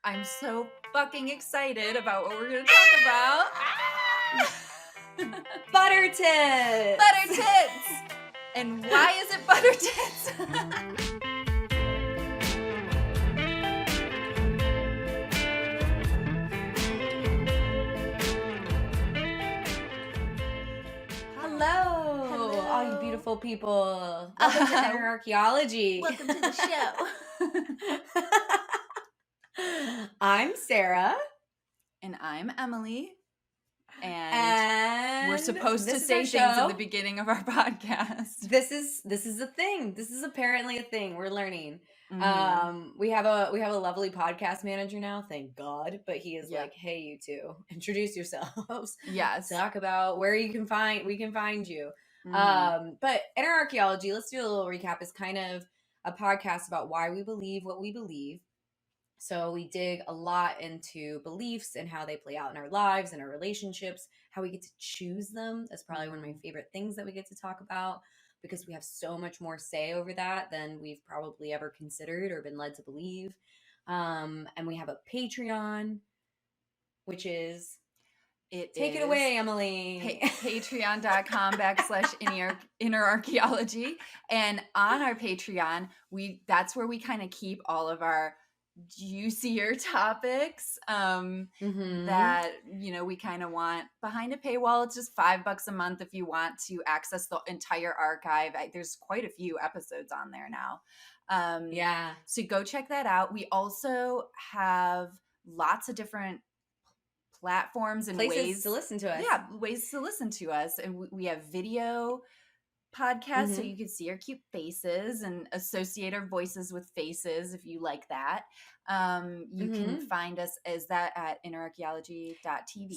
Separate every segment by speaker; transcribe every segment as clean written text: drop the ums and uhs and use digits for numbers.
Speaker 1: I'm so fucking excited about what we're going to talk about.
Speaker 2: Buttertits!
Speaker 1: Buttertits! And why is it Buttertits?
Speaker 2: Hello, all you beautiful people. Welcome to Inner Archeology.
Speaker 1: Welcome to the show.
Speaker 2: I'm Sarah.
Speaker 1: And I'm Emily.
Speaker 2: And
Speaker 1: we're supposed to say things at the beginning of our podcast.
Speaker 2: This is a thing. This is apparently a thing. We're learning.
Speaker 1: Mm-hmm.
Speaker 2: We have a lovely podcast manager now, thank God. But he is like, hey, you two, introduce yourselves.
Speaker 1: Yes.
Speaker 2: Talk about where we can find you.
Speaker 1: Mm-hmm.
Speaker 2: But Inner Archeology, let's do a little recap, is kind of a podcast about why we believe what we believe. So we dig a lot into beliefs and how they play out in our lives and our relationships, how we get to choose them. That's probably one of my favorite things that we get to talk about, because we have so much more say over that than we've probably ever considered or been led to believe. And we have a Patreon, which is... Take it away, Emily.
Speaker 1: Patreon.com/Inner Archeology. And on our Patreon, that's where we kind of keep all of our juicier topics that we kind of want behind a paywall. It's just $5 a month if you want to access the entire archive. There's quite a few episodes on there now. So go check that out. We also have lots of different platforms and ways
Speaker 2: to listen to us.
Speaker 1: Yeah, ways to listen to us. And we have video podcasts, so you can see our cute faces and associate our voices with faces if you like that. You can find us as that at innerarcheology.tv.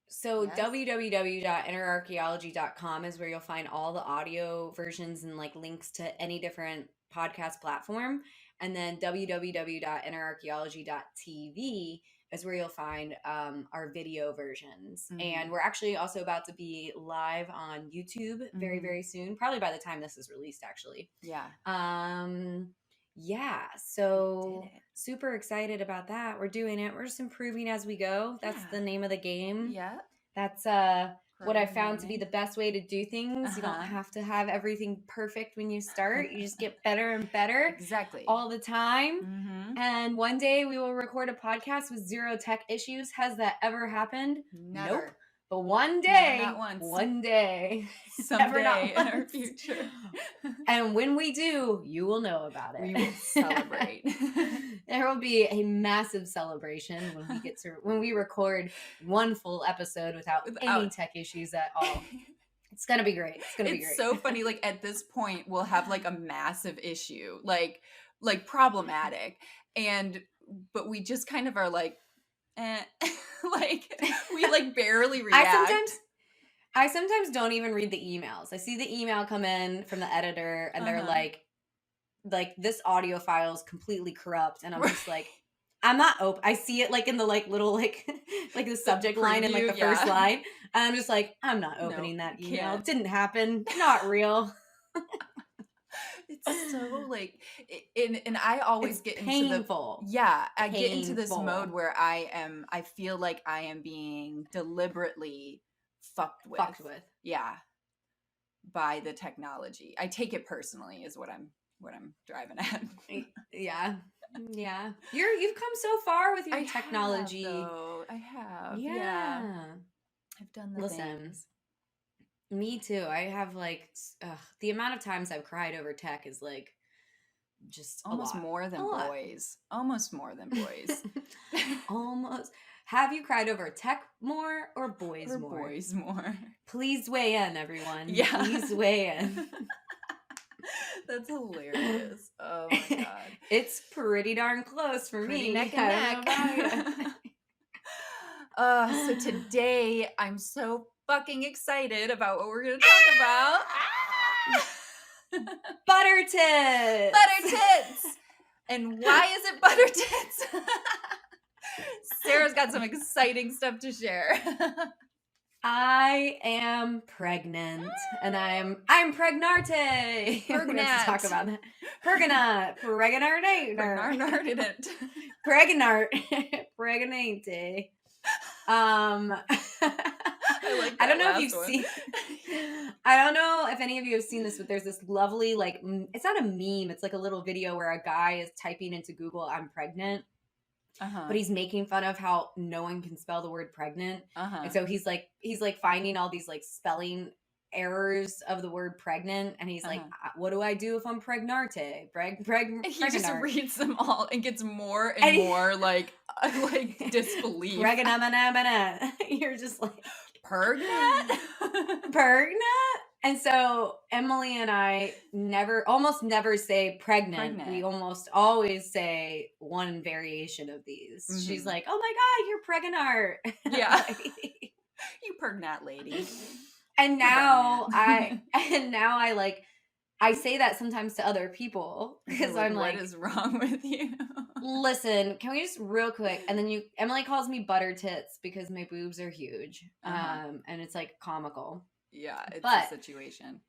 Speaker 2: So www.innerarcheology.com is where you'll find all the audio versions and like links to any different podcast platform. And then www.innerarcheology.tv is where you'll find our video versions. And we're actually also about to be live on YouTube very, very soon. Probably by the time this is released, actually.
Speaker 1: Yeah.
Speaker 2: So super excited about that. We're doing it. We're just improving as we go. That's the name of the game.
Speaker 1: Yeah.
Speaker 2: That's what I found to be the best way to do things. You don't have to have everything perfect when you start. You just get better and better.
Speaker 1: Exactly.
Speaker 2: All the time. And one day we will record a podcast with zero tech issues. Has that ever happened?
Speaker 1: Never.
Speaker 2: Nope. But one day,
Speaker 1: not once.
Speaker 2: One day,
Speaker 1: someday in our future.
Speaker 2: And when we do, you will know about it.
Speaker 1: We will celebrate.
Speaker 2: There will be a massive celebration when we record one full episode without any tech issues at all. It's gonna be great. It's gonna be great.
Speaker 1: It's so funny. Like at this point, we'll have like a massive issue, like problematic, but we just kind of are like, like we like barely react.
Speaker 2: I sometimes don't even read the emails. I see the email come in from the editor and they're like this audio file is completely corrupt, and I'm just like, I'm not open. I see it like in the like little like the subject line and like the first line, and I'm just like, I'm not opening that email. It didn't happen. Not real.
Speaker 1: It's so like, and I always get
Speaker 2: painful.
Speaker 1: I get into this mode where I feel like I am being deliberately fucked with. Yeah. By the technology. I take it personally is what I'm driving at.
Speaker 2: Yeah. You've come so far with your technology.
Speaker 1: I have.
Speaker 2: Yeah.
Speaker 1: I've done the things.
Speaker 2: Me too. I have like the amount of times I've cried over tech is like just
Speaker 1: almost more than boys. Almost more than boys.
Speaker 2: Almost. Have you cried over tech more or boys more?
Speaker 1: Boys more.
Speaker 2: Please weigh in, everyone.
Speaker 1: Yeah.
Speaker 2: Please weigh in.
Speaker 1: That's hilarious. Oh my God.
Speaker 2: It's pretty darn close for me.
Speaker 1: Neck and neck. So today I'm so fucking excited about what we're going to talk about.
Speaker 2: Buttertits!
Speaker 1: Buttertits! And why is it Buttertits? Sarah's got some exciting stuff to share.
Speaker 2: I am pregnant, and I'm pregne-arte. We're gonna have to talk about that. Pregne-art,
Speaker 1: Pregne-art.
Speaker 2: pregne-art, pregnante.
Speaker 1: I like that
Speaker 2: I don't know if
Speaker 1: last
Speaker 2: you've
Speaker 1: one.
Speaker 2: seen. I don't know if any of you have seen this, but there's this lovely like it's not a meme. It's like a little video where a guy is typing into Google, "I'm pregnant." But he's making fun of how no one can spell the word pregnant. And so he's like finding all these like spelling errors of the word pregnant, and he's like, what do I do if I'm pregnarte?
Speaker 1: He just reads them all and gets more and more like disbelief.
Speaker 2: You're just like
Speaker 1: pregnant.
Speaker 2: And so Emily and I almost never say pregnant. We almost always say one variation of these. Mm-hmm. She's like, "Oh my God, you're pregne-art."
Speaker 1: Yeah. You pregnant lady.
Speaker 2: And now I say that sometimes to other people because I'm like,
Speaker 1: what is wrong with you?
Speaker 2: Listen, can we just real quick? And then Emily calls me Buttertits because my boobs are huge. And it's like comical.
Speaker 1: Yeah, it's a situation.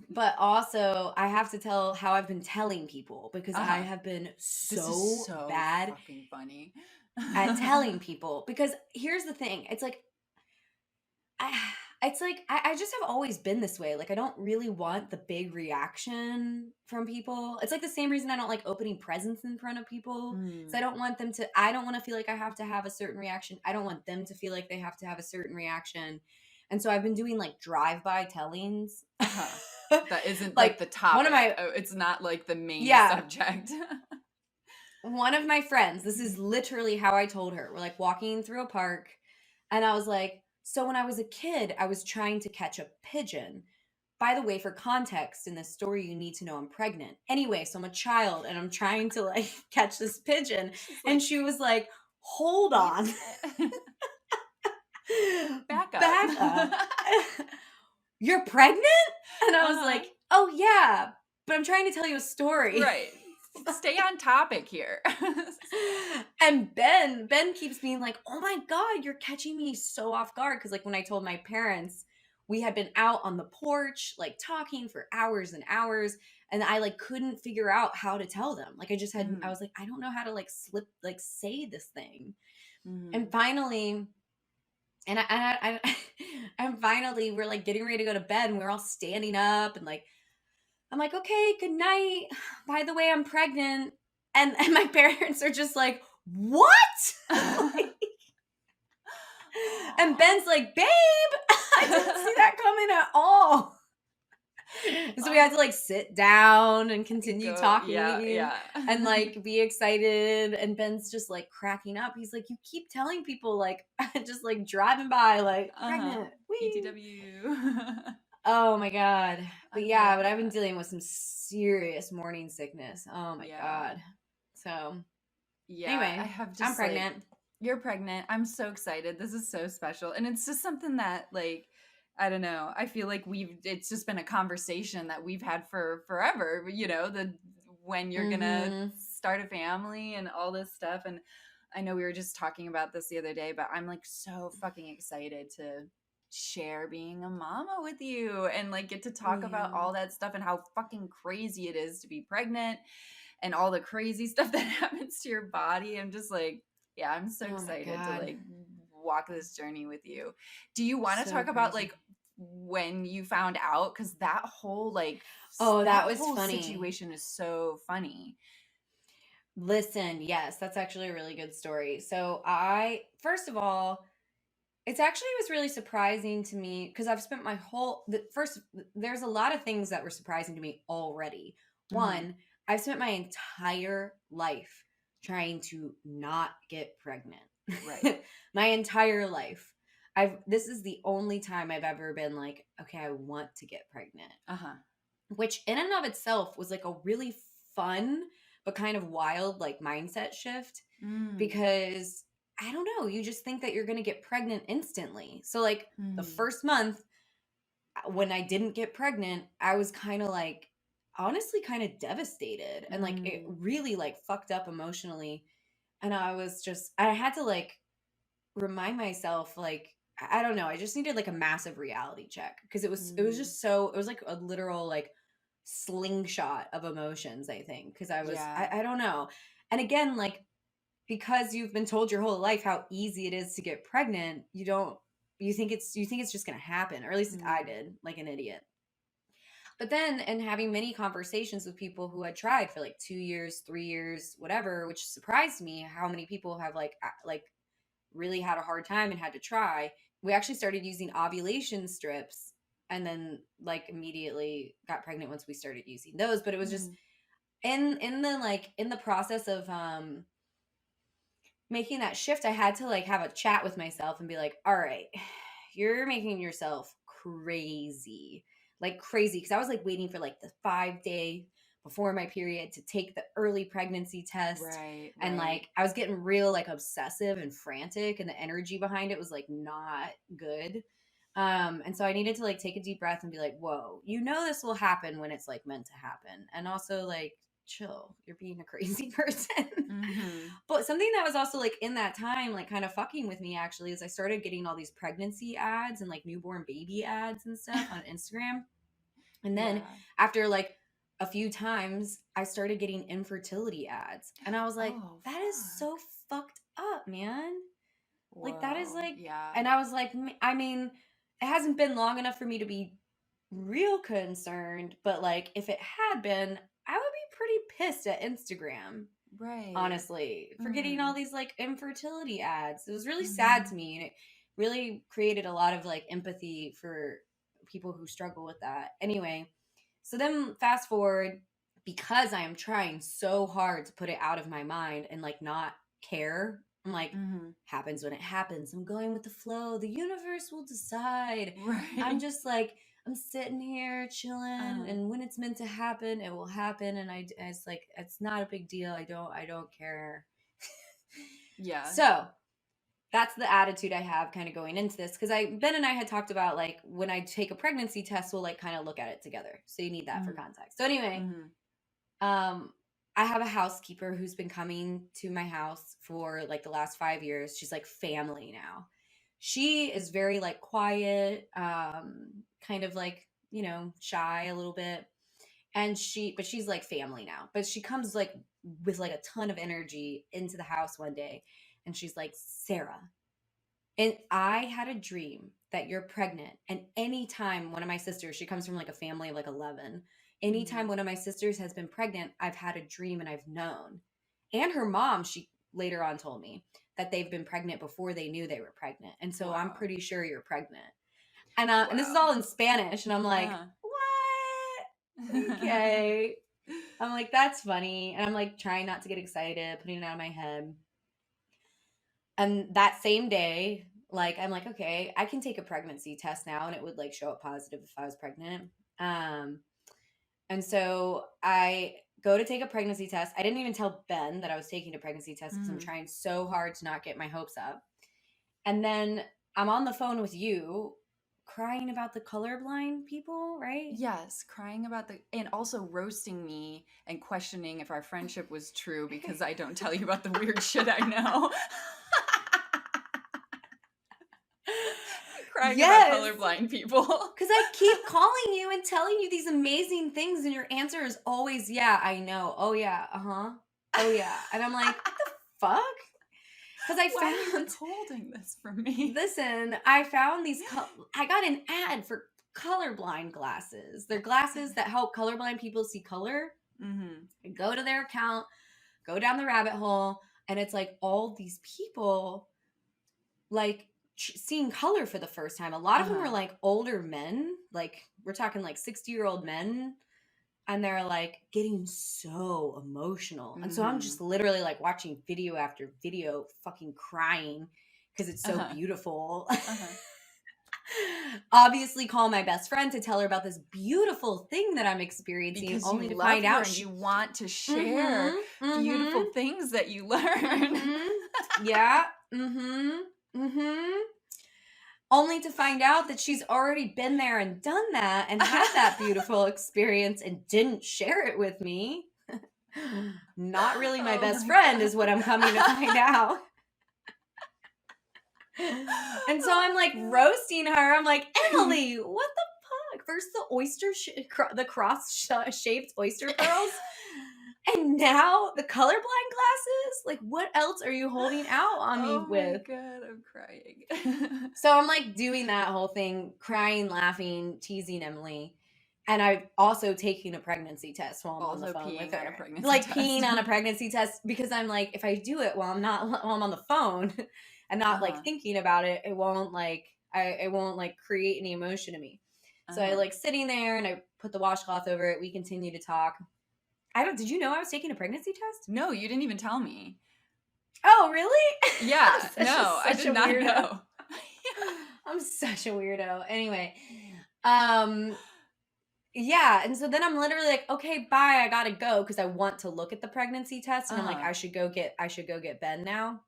Speaker 2: But also, I have to tell how I've been telling people because I have been so bad
Speaker 1: fucking funny
Speaker 2: at telling people. Because here's the thing. It's like, I just have always been this way. Like, I don't really want the big reaction from people. It's like the same reason I don't like opening presents in front of people. So I don't want to feel like I have to have a certain reaction. I don't want them to feel like they have to have a certain reaction. And so I've been doing like drive-by tellings.
Speaker 1: That isn't like the topic. It's not like the main subject.
Speaker 2: One of my friends, this is literally how I told her. We're like walking through a park, and I was like, so when I was a kid, I was trying to catch a pigeon. By the way, for context in this story, you need to know I'm pregnant. Anyway, so I'm a child and I'm trying to like catch this pigeon. And she was like, hold on. Back up. You're pregnant? And I was like, oh yeah, but I'm trying to tell you a story.
Speaker 1: Right. Stay on topic here.
Speaker 2: And Ben keeps being like, oh my God, you're catching me so off guard. Because like when I told my parents, we had been out on the porch, like talking for hours and hours. And I like couldn't figure out how to tell them. Like I just had, I was like, I don't know how to like say this thing. And finally, and finally we're like getting ready to go to bed and we're all standing up and like, I'm like, okay, good night. By the way, I'm pregnant. And my parents are just like, what? And Ben's like, babe, I didn't see that coming at all. So we had to like sit down and continue talking and like be excited. And Ben's just like cracking up. He's like, you keep telling people like just like driving by like pregnant.
Speaker 1: ETW.
Speaker 2: Oh my God. But yeah, but I've been dealing with some serious morning sickness. Oh my God. So anyway, I'm pregnant.
Speaker 1: Like, you're pregnant. I'm so excited. This is so special. And it's just something that like, I don't know. I feel like it's just been a conversation that we've had for forever, when you're going to start a family and all this stuff. And I know we were just talking about this the other day, but I'm like so fucking excited to share being a mama with you and like get to talk about all that stuff and how fucking crazy it is to be pregnant and all the crazy stuff that happens to your body. I'm just like, yeah, I'm so excited to like walk this journey with you. Do you want to talk about like when you found out? Because that whole like
Speaker 2: that was funny
Speaker 1: situation is so funny.
Speaker 2: Listen, yes, that's actually a really good story. So first of all, it was really surprising to me because I've spent my there's a lot of things that were surprising to me already. One, I've spent my entire life trying to not get pregnant.
Speaker 1: Right.
Speaker 2: My entire life. This is the only time I've ever been like, okay, I want to get pregnant. Which in and of itself was like a really fun but kind of wild like mindset shift because I don't know, you just think that you're going to get pregnant instantly. So like the first month when I didn't get pregnant, I was kind of like honestly kind of devastated and like it really like fucked up emotionally. And I had to like remind myself like I don't know. I just needed like a massive reality check because it was just it was like a literal like slingshot of emotions, I think. Because
Speaker 1: Yeah.
Speaker 2: I don't know. And again, like because you've been told your whole life how easy it is to get pregnant, you think it's just gonna happen, or at least I did, like an idiot. But then, and having many conversations with people who had tried for like 2 years, 3 years, whatever, which surprised me how many people have like really had a hard time and had to try. We actually started using ovulation strips and then like immediately got pregnant once we started using those. But it was just in the process of making that shift, I had to like have a chat with myself and be like, all right, you're making yourself crazy. Like crazy. Cause I was like waiting for like the 5 day before my period to take the early pregnancy test.
Speaker 1: Right.
Speaker 2: And like I was getting real like obsessive and frantic, and the energy behind it was like not good. And so I needed to like take a deep breath and be like, whoa, this will happen when it's like meant to happen. And also like chill, you're being a crazy person. But something that was also like in that time like kind of fucking with me actually is I started getting all these pregnancy ads and like newborn baby ads and stuff on Instagram. And then after like a few times I started getting infertility ads, and I was like, that is so fucked up, man. Like that is like, and I was like, I mean, it hasn't been long enough for me to be real concerned, but like if it had been, I would be pretty pissed at Instagram.
Speaker 1: Right.
Speaker 2: Honestly, for getting all these like infertility ads. It was really sad to me, and it really created a lot of like empathy for people who struggle with that. Anyway, so then fast forward, because I am trying so hard to put it out of my mind and like not care. I'm like, happens when it happens. I'm going with the flow. The universe will decide.
Speaker 1: Right.
Speaker 2: I'm just like, I'm sitting here chilling, and when it's meant to happen, it will happen. And it's like, it's not a big deal. I don't care.
Speaker 1: Yeah.
Speaker 2: So that's the attitude I have kind of going into this, because Ben and I had talked about like when I take a pregnancy test, we'll like kind of look at it together. So you need that for context. So anyway, I have a housekeeper who's been coming to my house for like the last 5 years. She's like family now. She is very like quiet, kind of like, shy a little bit. And she's like family now. But she comes like with like a ton of energy into the house one day. And she's like, Sarah, and I had a dream that you're pregnant. And anytime one of my sisters, she comes from like a family of like 11. Anytime one of my sisters has been pregnant, I've had a dream and I've known. And her mom, she later on told me that they've been pregnant before they knew they were pregnant. And so I'm pretty sure you're pregnant. And and this is all in Spanish. And I'm like, what? Okay. I'm like, that's funny. And I'm like trying not to get excited, putting it out of my head. And that same day, like, I'm like, okay, I can take a pregnancy test now, and it would like show up positive if I was pregnant. And so I go to take a pregnancy test. I didn't even tell Ben that I was taking a pregnancy test because I'm trying so hard to not get my hopes up. And then I'm on the phone with you crying about the colorblind people, right?
Speaker 1: Yes, crying about and also roasting me and questioning if our friendship was true because I don't tell you about the weird shit I know. Crying about colorblind people.
Speaker 2: Because I keep calling you and telling you these amazing things, and your answer is always, yeah, I know. Oh, yeah. Uh-huh. Oh, yeah. And I'm like, what the fuck? Because I found...
Speaker 1: Why are you holding this from me?
Speaker 2: Listen, I found these... I got an ad for colorblind glasses. They're glasses that help colorblind people see color. I go to their account, go down the rabbit hole, and it's like all these people, like... seeing color for the first time. A lot of them are like older men, like we're talking like 60-year-old men, and they're like getting so emotional. And so I'm just literally like watching video after video, fucking crying because it's so beautiful. Obviously call my best friend to tell her about this beautiful thing that I'm experiencing,
Speaker 1: because
Speaker 2: only to find out
Speaker 1: you want to share beautiful things that you learn.
Speaker 2: Yeah. Only to find out that she's already been there and done that and had that beautiful experience and didn't share it with me. Not really my best friend is what I'm coming to find out. And so I'm like roasting her. I'm like, Emily, what the fuck? First the the cross-shaped oyster pearls, and now the colorblind glasses? Like, what else are you holding out on me
Speaker 1: Oh my
Speaker 2: with?
Speaker 1: God, I'm crying.
Speaker 2: So I'm like doing that whole thing, crying, laughing, teasing Emily. And I've also taking a pregnancy test while I'm on the
Speaker 1: Also
Speaker 2: phone with
Speaker 1: peeing on a
Speaker 2: her.
Speaker 1: pregnancy
Speaker 2: Like
Speaker 1: test.
Speaker 2: peeing on a pregnancy test, because I'm like, if I do it while I'm on the phone and not like thinking about it, it won't like it won't like create any emotion in me. So I like sitting there and I put the washcloth over it. We continue to talk. Did you know I was taking a pregnancy test?
Speaker 1: No, you didn't even tell me.
Speaker 2: Oh, really?
Speaker 1: Yeah, no, I
Speaker 2: such
Speaker 1: did
Speaker 2: a
Speaker 1: not
Speaker 2: weirdo.
Speaker 1: know.
Speaker 2: I'm such a weirdo. Anyway, yeah, and so then I'm literally like, okay, bye, I gotta go because I want to look at the pregnancy test, and I'm like, I should go get Ben now.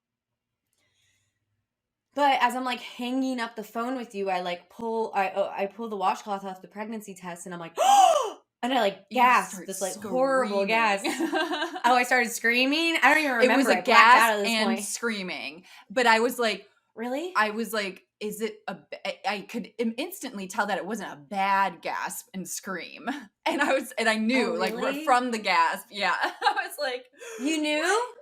Speaker 2: But as I'm like hanging up the phone with you, I pull the washcloth off the pregnancy test, and I'm like, and I like gasped this like horrible gas. Oh, I started screaming. I don't even remember.
Speaker 1: It was a
Speaker 2: I blacked out
Speaker 1: gasp
Speaker 2: at this
Speaker 1: and
Speaker 2: point.
Speaker 1: screaming, but I was like,
Speaker 2: really?
Speaker 1: I was like, is it I could instantly tell that it wasn't a bad gasp and scream. And I knew,
Speaker 2: really?
Speaker 1: like, from the gasp. Yeah. I was like,
Speaker 2: you knew?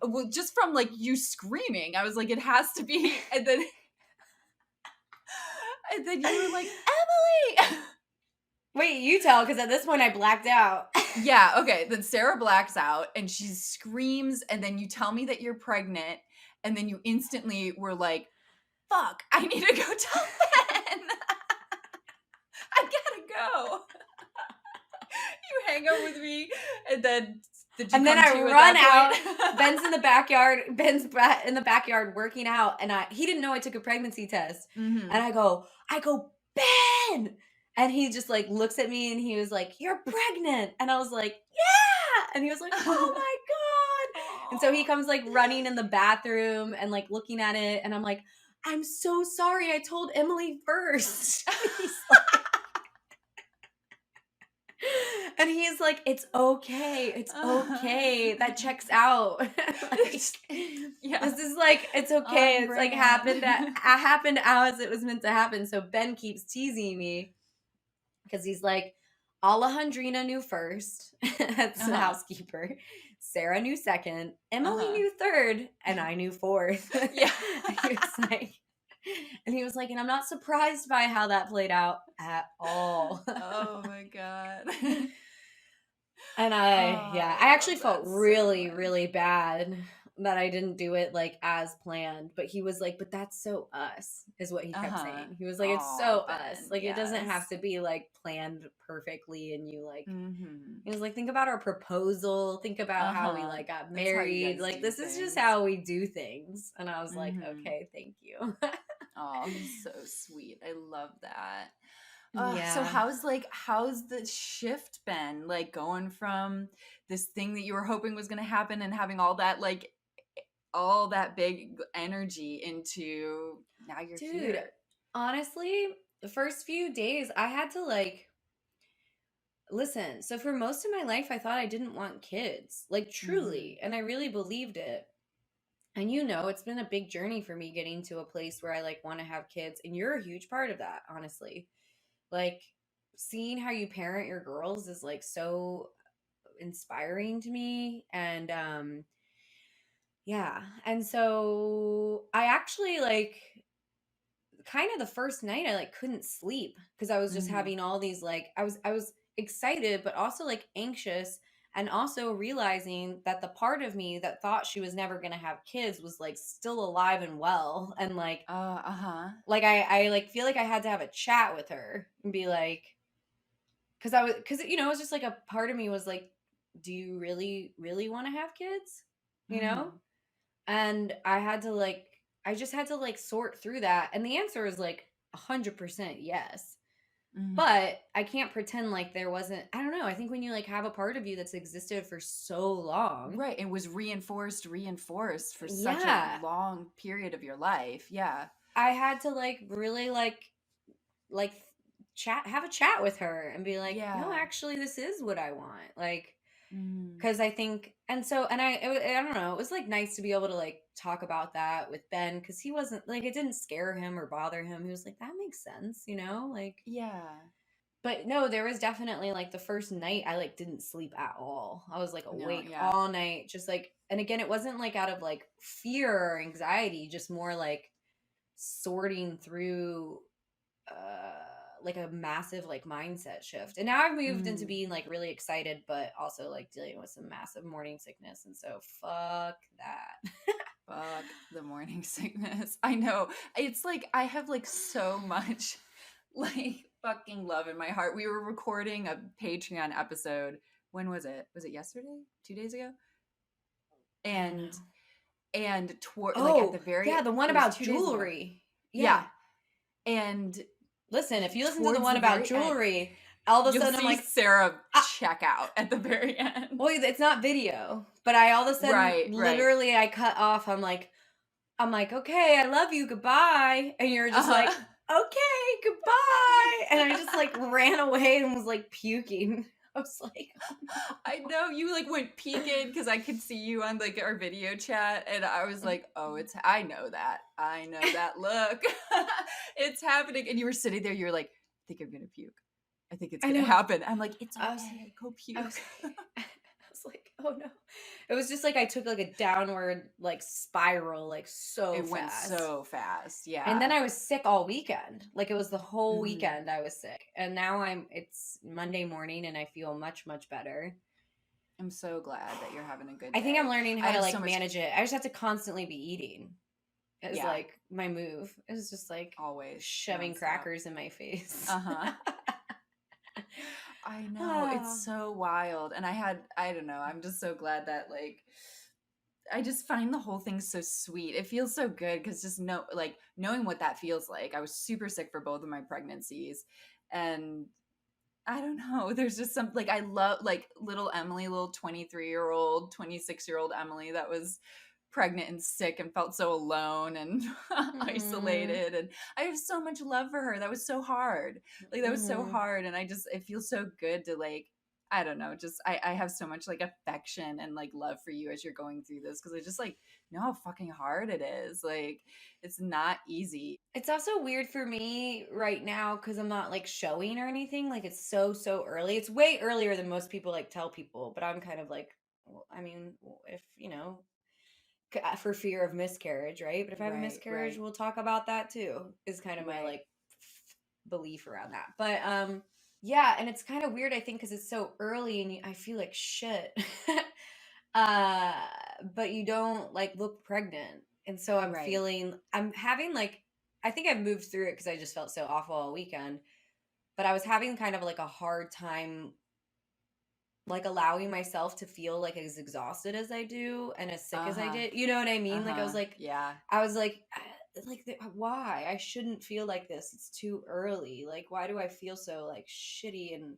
Speaker 1: Well, just from like you screaming, I was like, it has to be. And then you were like, Emily.
Speaker 2: Wait, you tell, because at this point I blacked out.
Speaker 1: Yeah, okay. Then Sarah blacks out and she screams, and then you tell me that you're pregnant, and then you instantly were like, fuck, I need to go tell Ben. I gotta go. You hang out with me, and then
Speaker 2: I run out. Ben's in the backyard. Ben's in the backyard working out, and he didn't know I took a pregnancy test.
Speaker 1: Mm-hmm.
Speaker 2: And I go, Ben, and he just like looks at me and he was like, "You're pregnant," and I was like, "Yeah," and he was like, "Oh my god!" And so he comes like running in the bathroom and like looking at it, and I'm like, "I'm so sorry, I told Emily first." And he's like, it's okay. That checks out. Like, yeah. This is like, it's okay. It's like happened as it was meant to happen. So Ben keeps teasing me because he's like, Alejandrina knew first. That's the housekeeper. Sarah knew second. Emily knew third. And I knew fourth. Yeah. And he was like, and I'm not surprised by how that played out at all.
Speaker 1: Oh my god.
Speaker 2: And I actually felt really, really bad that I didn't do it like as planned. But he was like, but that's so us, is what he kept saying. He was like, it's so us. Like, it doesn't have to be like planned perfectly. And you like, he was like, think about our proposal. Think about how we like got married. Like, this is just how we do things. And I was like, okay, thank you.
Speaker 1: Oh, so sweet. I love that. So how's the shift been, like, going from this thing that you were hoping was going to happen and having all that big energy into now you're here?
Speaker 2: Honestly, the first few days I had to like listen. So for most of my life I thought I didn't want kids, like truly, and I really believed it. And it's been a big journey for me getting to a place where I like want to have kids, and you're a huge part of that, honestly. Like, seeing how you parent your girls is like so inspiring to me. And yeah. And so I actually like kind of the first night I like couldn't sleep because I was just having all these like I was excited but also like anxious, and also realizing that the part of me that thought she was never going to have kids was like still alive and well, and like like I like feel like I had to have a chat with her and be like, because it was just like a part of me was like, do you really want to have kids, and I just had to like sort through that, and the answer is like 100% yes. But I can't pretend like there wasn't, I don't know. I think when you like have a part of you that's existed for so long.
Speaker 1: Right. It was reinforced for such a long period of your life. Yeah.
Speaker 2: I had to like really like have a chat with her and be like, no, actually this is what I want. Like, Because I think, and I don't know, it was like nice to be able to like talk about that with Ben, because he wasn't like, it didn't scare him or bother him. He was like, that makes sense, you know, like,
Speaker 1: Yeah.
Speaker 2: but no, there was definitely like the first night I like didn't sleep at all. I was like
Speaker 1: No,
Speaker 2: awake
Speaker 1: yeah.
Speaker 2: all night, just like, and again, it wasn't like out of like fear or anxiety, just more like sorting through like a massive like mindset shift. And now I've moved into being like really excited, but also like dealing with some massive morning sickness, and so fuck that.
Speaker 1: Fuck the morning sickness. I know. It's like I have like so much like fucking love in my heart. We were recording a Patreon episode. When was it? Was it yesterday? 2 days ago? And toward like at the
Speaker 2: Yeah,
Speaker 1: very
Speaker 2: the one
Speaker 1: it was
Speaker 2: about
Speaker 1: 2 days ago.
Speaker 2: jewelry.
Speaker 1: Yeah.
Speaker 2: Yeah.
Speaker 1: And
Speaker 2: Listen, if you listen to the
Speaker 1: towards
Speaker 2: one
Speaker 1: the
Speaker 2: about
Speaker 1: very end,
Speaker 2: jewelry, all of a
Speaker 1: you'll
Speaker 2: sudden I'm
Speaker 1: see
Speaker 2: like,
Speaker 1: Sarah
Speaker 2: ah,
Speaker 1: check out at the very end.
Speaker 2: well, it's not video, but I all of a sudden,
Speaker 1: Right.
Speaker 2: literally, I cut off. I'm like, okay, I love you, goodbye, and you're just like, okay, goodbye, and I just like ran away and was like puking. I was like, oh, no.
Speaker 1: I know you like went peeking because I could see you on like our video chat, and I was like, "Oh, I know that look, it's happening." And you were sitting there, you were like, "I think I'm gonna puke. I think it's
Speaker 2: I
Speaker 1: gonna
Speaker 2: know.
Speaker 1: happen." I'm like, "It's
Speaker 2: I was,
Speaker 1: okay, go
Speaker 2: I
Speaker 1: puke."
Speaker 2: was, I was like, oh no. It was just like I took like a downward like spiral, like so
Speaker 1: It went
Speaker 2: fast.
Speaker 1: so fast,
Speaker 2: And then
Speaker 1: yeah.
Speaker 2: I was sick all weekend. Like it was the whole
Speaker 1: Mm.
Speaker 2: weekend I was sick. And now it's Monday morning and I feel much, much better.
Speaker 1: I'm so glad that you're having a good
Speaker 2: I think I'm
Speaker 1: day.
Speaker 2: learning
Speaker 1: I
Speaker 2: how to
Speaker 1: have so
Speaker 2: like
Speaker 1: much,
Speaker 2: manage it. I just have to constantly be eating. Is
Speaker 1: yeah,
Speaker 2: like my move. It's just like
Speaker 1: always
Speaker 2: shoving
Speaker 1: nonstop.
Speaker 2: crackers in my face.
Speaker 1: Uh-huh. I know,
Speaker 2: Ah.
Speaker 1: it's so wild. And I don't know, I'm just so glad that like I just find the whole thing so sweet. It feels so good because just knowing what that feels like. I was super sick for both of my pregnancies, and I don't know. There's just some like I love like little Emily, little 23-year-old, 26-year-old Emily that was pregnant and sick and felt so alone and
Speaker 2: Mm-hmm.
Speaker 1: isolated. And I have so much love for her. That was so hard. Like that was so
Speaker 2: Mm-hmm.
Speaker 1: hard. And it feels so good to like, I don't know, just I have so much like affection and like love for you as you're going through this because I just like know how fucking hard it is. Like it's not easy.
Speaker 2: It's also weird for me right now because I'm not like showing or anything. Like it's so early. It's way earlier than most people like tell people, but I'm kind of like, well, I mean, if you know, for fear of miscarriage, right? But if I have a
Speaker 1: Right,
Speaker 2: miscarriage,
Speaker 1: right,
Speaker 2: we'll talk about that too. Is kind of my
Speaker 1: right.
Speaker 2: like belief around that. But yeah, and it's kind of weird I think cuz it's so early and I feel like shit. uh but you don't like look pregnant. And so
Speaker 1: Right.
Speaker 2: I'm having like I think I've moved through it cuz I just felt so awful all weekend, but I was having kind of like a hard time like allowing myself to feel like as exhausted as I do and as sick as I
Speaker 1: Uh-huh.
Speaker 2: did. You know what I mean? Like
Speaker 1: Uh-huh. Yeah.
Speaker 2: I was like why? I shouldn't feel like this. It's too early. Like why do I feel so like shitty and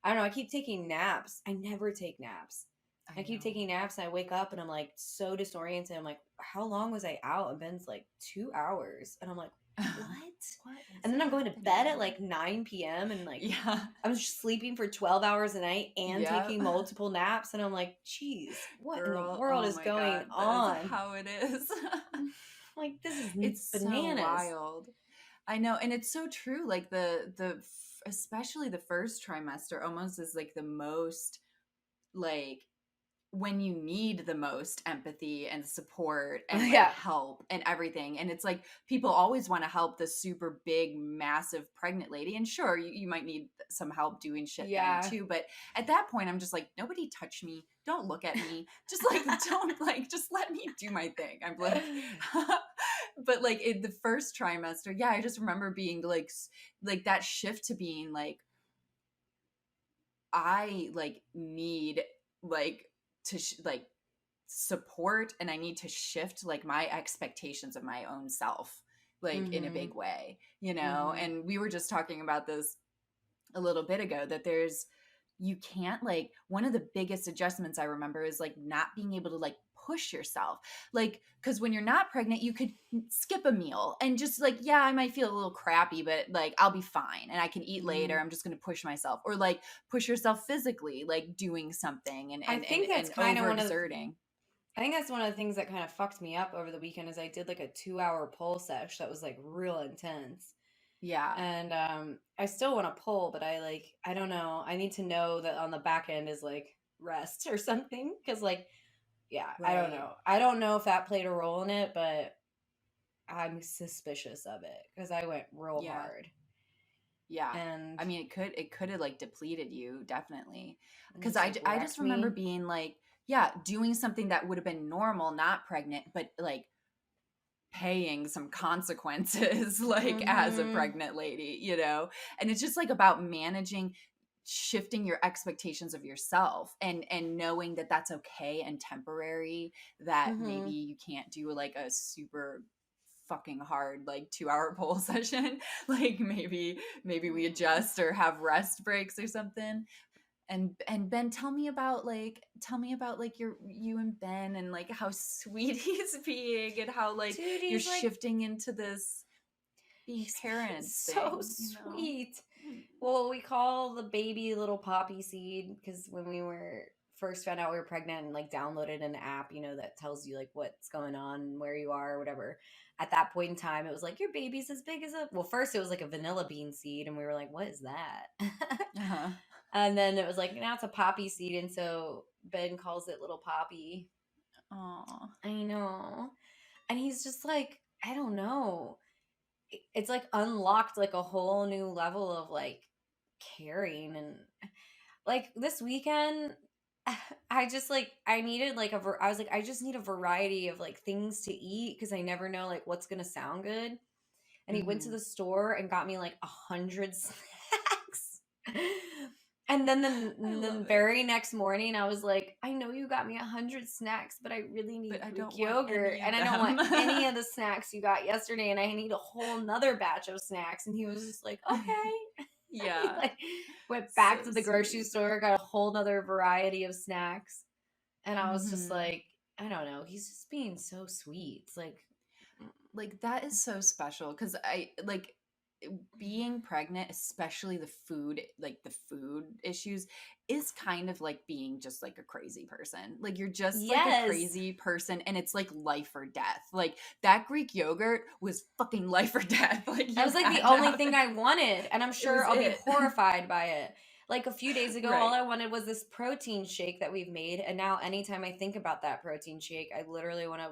Speaker 2: I don't know, I keep taking naps. I never take naps.
Speaker 1: I
Speaker 2: I keep
Speaker 1: know.
Speaker 2: taking naps and I wake up and I'm like so disoriented. I'm like, how long was I out? And Ben's like 2 hours. And I'm like, what?
Speaker 1: What is
Speaker 2: And then I'm going to bed at
Speaker 1: happening?
Speaker 2: like 9 p.m. and like
Speaker 1: Yeah.
Speaker 2: I'm just sleeping for 12 hours a night and
Speaker 1: Yep.
Speaker 2: taking multiple naps. And I'm like, geez, what in the
Speaker 1: Girl,
Speaker 2: world
Speaker 1: oh
Speaker 2: is
Speaker 1: my
Speaker 2: going
Speaker 1: God, that is
Speaker 2: on?
Speaker 1: how it is.
Speaker 2: Like, this is
Speaker 1: It's so
Speaker 2: bananas.
Speaker 1: wild. I know, and it's so true. Like especially the first trimester almost is like the most like when you need the most empathy and support and like
Speaker 2: Yeah.
Speaker 1: help and everything. And it's like people always want to help the super big, massive pregnant lady. And sure, you might need some help doing shit then
Speaker 2: Yeah.
Speaker 1: too. But at that point, I'm just like, nobody touch me. Don't look at me. Just like, don't like, just let me do my thing. I'm like, but like in the first trimester, yeah, I just remember being like that shift to being like, I like need like like support and I need to shift like my expectations of my own self like in a
Speaker 2: Mm-hmm.
Speaker 1: big way, you know?
Speaker 2: Mm-hmm.
Speaker 1: And we were just talking about this a little bit ago that you can't like one of the biggest adjustments I remember is like not being able to like push yourself. Like, because when you're not pregnant, you could skip a meal and just like, yeah, I might feel a little crappy, but like I'll be fine and I can eat later. I'm just going to push myself. Or like push yourself physically, like doing something and
Speaker 2: I think that's kind of
Speaker 1: overexerting.
Speaker 2: I think that's one of the things that kind of fucked me up over the weekend is I did like a 2 hour pull sesh that was like real intense.
Speaker 1: Yeah.
Speaker 2: And I still want to pull, but I don't know. I need to know that on the back end is like rest or something. Cause like, yeah, I don't
Speaker 1: Right.
Speaker 2: know. I don't know if that played a role in it, but I'm suspicious of it because I went real
Speaker 1: Yeah.
Speaker 2: hard.
Speaker 1: Yeah.
Speaker 2: And
Speaker 1: I mean, it could have like depleted you, definitely. Because
Speaker 2: just like
Speaker 1: I just
Speaker 2: wrecked
Speaker 1: remember
Speaker 2: me.
Speaker 1: being like, yeah, doing something that would have been normal, not pregnant, but like paying some consequences, like as a
Speaker 2: Mm-hmm.
Speaker 1: pregnant lady, you know? And it's just like about managing, shifting your expectations of yourself and knowing that that's okay and temporary, that maybe
Speaker 2: Mm-hmm.
Speaker 1: you can't do like a super fucking hard like 2 hour pole session. Like maybe we adjust or have rest breaks or something. And Ben, tell me about like you and Ben and like how sweet he's being and how like
Speaker 2: Dude,
Speaker 1: you're
Speaker 2: he's like,
Speaker 1: shifting into this being
Speaker 2: he's being
Speaker 1: parents
Speaker 2: so
Speaker 1: thing, you know?
Speaker 2: sweet. Well, we call the baby little poppy seed because when we were first found out we were pregnant and like downloaded an app, that tells you like what's going on and where you are or whatever. At that point in time, it was like your baby's as big as a. Well, first it was like a vanilla bean seed, and we were like, "What is that?"
Speaker 1: Uh-huh.
Speaker 2: And then it was like, now it's a poppy seed, and so Ben calls it little Poppy.
Speaker 1: Aw.
Speaker 2: I know, and he's just like, I don't know. It's like unlocked like a whole new level of like caring and like this weekend I just like I needed like I was like I just need a variety of like things to eat because I never know like what's gonna sound good. And he went to
Speaker 1: Mm-hmm.
Speaker 2: the store and got me like 100 snacks. And then
Speaker 1: I
Speaker 2: the
Speaker 1: love it.
Speaker 2: very next morning, I was like, I know you got me 100 snacks, but I really
Speaker 1: But
Speaker 2: need
Speaker 1: I
Speaker 2: Greek
Speaker 1: don't want
Speaker 2: yogurt.
Speaker 1: any
Speaker 2: And
Speaker 1: of
Speaker 2: I don't want
Speaker 1: them.
Speaker 2: any of the snacks you got yesterday. And I need a whole nother batch of snacks. And he was just like, okay. He
Speaker 1: Yeah.
Speaker 2: like went back
Speaker 1: So
Speaker 2: to the grocery
Speaker 1: sweet.
Speaker 2: store, got a whole nother variety of snacks. And I was just
Speaker 1: Mm-hmm.
Speaker 2: like, I don't know. He's just being so sweet. It's like,
Speaker 1: Like that is so special because I like being pregnant, especially the food, like the food issues, is kind of like being just like a crazy person. Like you're just like a
Speaker 2: yes.
Speaker 1: crazy person and it's like life or death. Like that Greek yogurt was fucking life or death. Like
Speaker 2: That
Speaker 1: you
Speaker 2: was like the
Speaker 1: had to
Speaker 2: only
Speaker 1: have
Speaker 2: thing
Speaker 1: it.
Speaker 2: I wanted, and I'm
Speaker 1: It
Speaker 2: sure
Speaker 1: was
Speaker 2: I'll be
Speaker 1: it.
Speaker 2: horrified by it. Like a few days ago, all
Speaker 1: Right.
Speaker 2: I wanted was this protein shake that we've made, and now anytime I think about that protein shake, I literally want to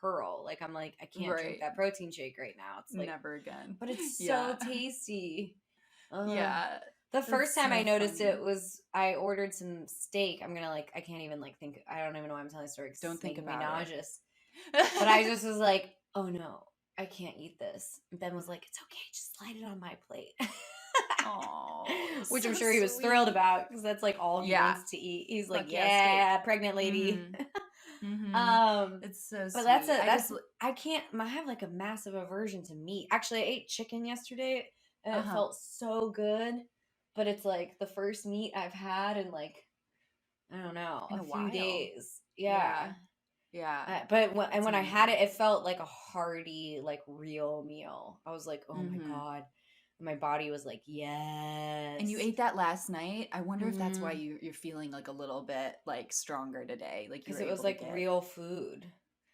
Speaker 2: hurl. Like I'm like, I can't drink
Speaker 1: Right.
Speaker 2: that protein shake right now. It's like,
Speaker 1: Never again.
Speaker 2: but it's
Speaker 1: Yeah.
Speaker 2: so tasty. Ugh.
Speaker 1: Yeah.
Speaker 2: The
Speaker 1: That's
Speaker 2: first time I
Speaker 1: so
Speaker 2: noticed
Speaker 1: funny.
Speaker 2: it was I ordered some steak. I'm gonna like I can't even like think. I don't even know why I'm telling the story 'cause
Speaker 1: Don't
Speaker 2: it's
Speaker 1: think
Speaker 2: making me
Speaker 1: about it.
Speaker 2: nauseous. But I just was like, oh no, I can't eat this. And Ben was like, it's okay, just slide it on my plate.
Speaker 1: Oh,
Speaker 2: Which I'm
Speaker 1: so
Speaker 2: sure he was thrilled
Speaker 1: sweet.
Speaker 2: about because that's like all he
Speaker 1: Yeah.
Speaker 2: wants to eat. He's like,
Speaker 1: Fuck yeah, steak.
Speaker 2: yeah, pregnant lady.
Speaker 1: Mhm. Mhm.
Speaker 2: um,
Speaker 1: It's so
Speaker 2: but
Speaker 1: sweet.
Speaker 2: I can't. I have like a massive aversion to meat. Actually, I ate chicken yesterday and it
Speaker 1: uh-huh.
Speaker 2: felt so good. But it's like the first meat I've had in like I don't know
Speaker 1: In
Speaker 2: a
Speaker 1: a
Speaker 2: few
Speaker 1: while.
Speaker 2: days. Yeah.
Speaker 1: Yeah. Yeah.
Speaker 2: When
Speaker 1: That's
Speaker 2: I had
Speaker 1: amazing.
Speaker 2: it, it felt like a hearty, like real meal. I was like, oh my
Speaker 1: Mhm.
Speaker 2: god. And my body was like,
Speaker 1: And you
Speaker 2: yes.
Speaker 1: ate that last night. I wonder if that's why
Speaker 2: Mm-hmm.
Speaker 1: you're feeling like a little bit like stronger today. Like you
Speaker 2: Because
Speaker 1: were
Speaker 2: it was
Speaker 1: able to
Speaker 2: like
Speaker 1: get.
Speaker 2: real food.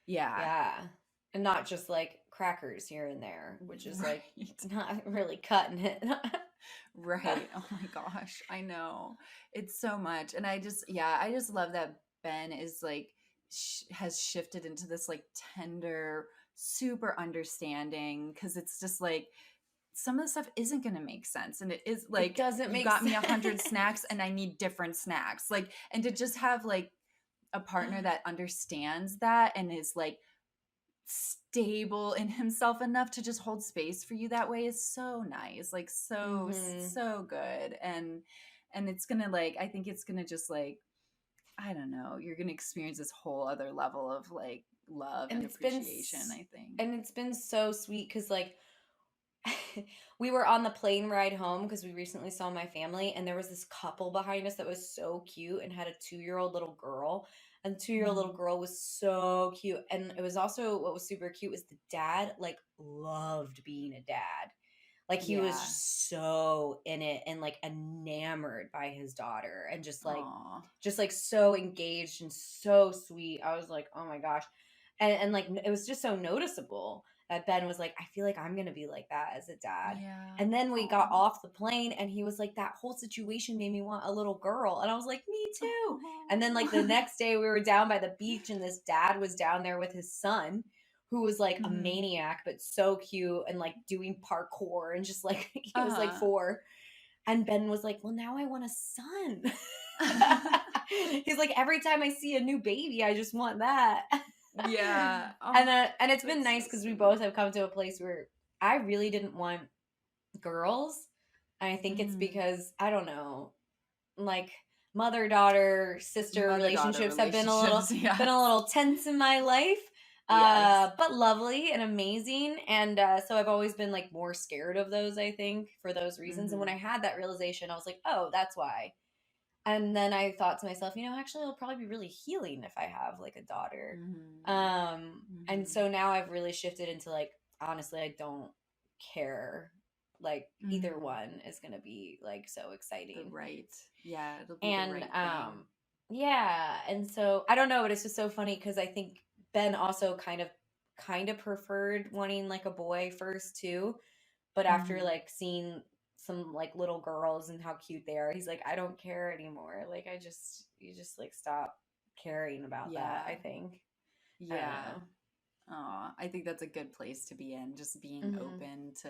Speaker 1: Yeah.
Speaker 2: Yeah. And not just like crackers here and there, which is like
Speaker 1: Right.
Speaker 2: not really cutting it.
Speaker 1: Right. Oh my gosh. I know. It's so much. And I just love that Ben is like, has shifted into this like tender, super understanding. Cause it's just like, some of the stuff isn't going to make sense. And it is
Speaker 2: It
Speaker 1: like,
Speaker 2: doesn't
Speaker 1: you
Speaker 2: make
Speaker 1: got me
Speaker 2: sense.
Speaker 1: 100 snacks and I need different snacks. Like, and to just have like a partner that understands that and is like, stable in himself enough to just hold space for you that way is so nice, like
Speaker 2: Mm-hmm.
Speaker 1: so good. And it's gonna like, I think it's gonna just like, I don't know, you're gonna experience this whole other level of like love
Speaker 2: And
Speaker 1: and
Speaker 2: it's been
Speaker 1: appreciation, I think.
Speaker 2: and it's been so sweet because like we were on the plane ride home because we recently saw my family and there was this couple behind us that was so cute and had a 2-year-old little girl And the 2-year-old little girl was so cute. And it was also, what was super cute was the dad, like, loved being a dad. Like, he was
Speaker 1: Yeah.
Speaker 2: just so in it and, like, enamored by his daughter and just
Speaker 1: Aw.
Speaker 2: like so engaged and so sweet. I was like, oh my gosh. And like, it was just so noticeable that Ben was like, I feel like I'm going to be like that as a dad.
Speaker 1: Yeah.
Speaker 2: And then we got
Speaker 1: Aw.
Speaker 2: off the plane and he was like, that whole situation made me want a little girl. And I was like, me too. And then, like, the next day we were down by the beach and this dad was down there with his son, who was like a maniac, but so cute and like doing parkour and just like, he was like 4. And Ben was like, well, now I want a son. He's like, every time I see a new baby, I just want that.
Speaker 1: Yeah. Oh,
Speaker 2: and it's been nice because we both have come to a place where I really didn't want girls. And I think it's because, I don't know, like, mother-daughter, sister relationships have been a little tense in my life. But lovely and amazing. And so I've always been like more scared of those, I think, for those reasons. And when I had that realization, I was like, oh, that's why. And then I thought to myself, actually it'll probably be really healing if I have like a daughter. And so now I've really shifted into like, honestly, I don't care. Like, either one is gonna be like so exciting.
Speaker 1: Yeah, it'll be the right thing.
Speaker 2: Yeah. And so I don't know, but it's just so funny because I think Ben also kind of preferred wanting like a boy first too. But after like seeing some like little girls and how cute they are, he's like, I don't care anymore. Like, you just like stop caring about that, I think.
Speaker 1: Yeah. I think that's a good place to be in, just being open to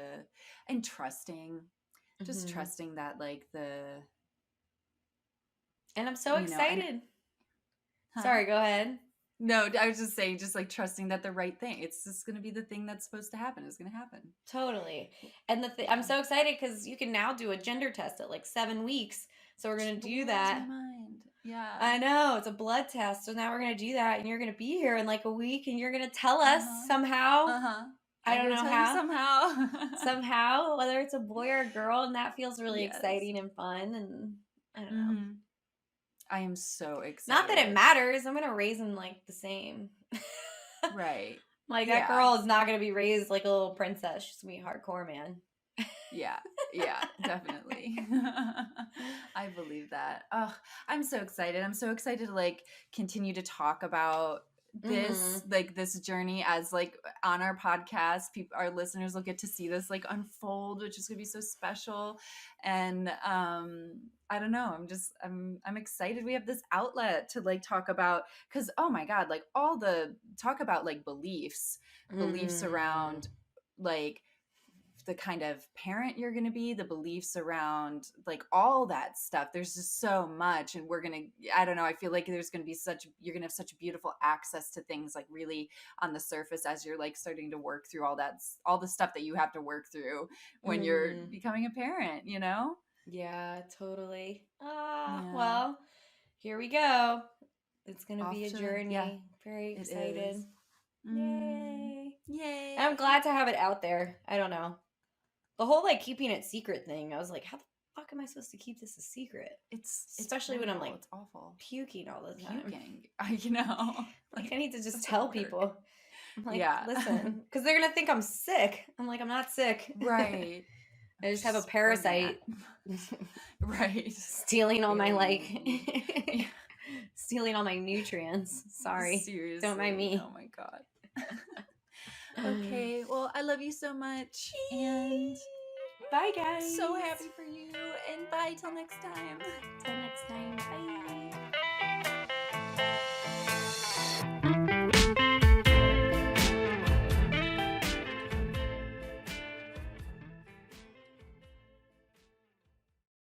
Speaker 1: and trusting, just trusting that like
Speaker 2: and I'm so excited. Sorry, go ahead.
Speaker 1: No, I was just saying, just like trusting that the right thing, it's just going to be the thing that's supposed to happen is going to happen.
Speaker 2: Totally. And I'm so excited because you can now do a gender test at like 7 weeks. So we're going to do that.
Speaker 1: My mind. Yeah.
Speaker 2: I know, it's a blood test. So now we're going to do that and you're going to be here in like a week and you're going to tell us somehow. I don't know how. Somehow, whether it's a boy or a girl, and that feels really exciting and fun, and I don't know.
Speaker 1: I am so excited.
Speaker 2: Not that it matters. I'm gonna raise them like the same.
Speaker 1: Right.
Speaker 2: Like, that girl is not gonna be raised like a little princess. She's gonna be hardcore, man.
Speaker 1: Yeah, definitely. I believe that. Oh, I'm so excited. I'm so excited to like continue to talk about this like this journey as like on our podcast. Our listeners will get to see this like unfold, which is gonna be so special. And I don't know, I'm excited we have this outlet to like talk about, because oh my god, like all the talk about like beliefs around like the kind of parent you're going to be, the beliefs around like all that stuff. There's just so much. And I don't know, I feel like you're going to have such beautiful access to things like really on the surface as you're like starting to work through all the stuff that you have to work through when you're becoming a parent,
Speaker 2: Yeah, totally. Well, here we go. It's going to be a journey. Yeah, very excited. Yay. And I'm glad to have it out there. I don't know. The whole like keeping it secret thing, I was like, how the fuck am I supposed to keep this a secret? Especially when I'm like,
Speaker 1: it's awful,
Speaker 2: puking all the time.
Speaker 1: Like
Speaker 2: I need to just tell people. I'm like, listen, because they're gonna think I'm sick. I'm like, I'm not sick.
Speaker 1: Right.
Speaker 2: I just have a parasite.
Speaker 1: Right.
Speaker 2: Stealing all my stealing all my nutrients. Sorry.
Speaker 1: Seriously.
Speaker 2: Don't mind me.
Speaker 1: Oh my god. Okay, well, I love you so much, and
Speaker 2: bye, guys.
Speaker 1: So happy for you, and bye till next time.
Speaker 2: Till next time.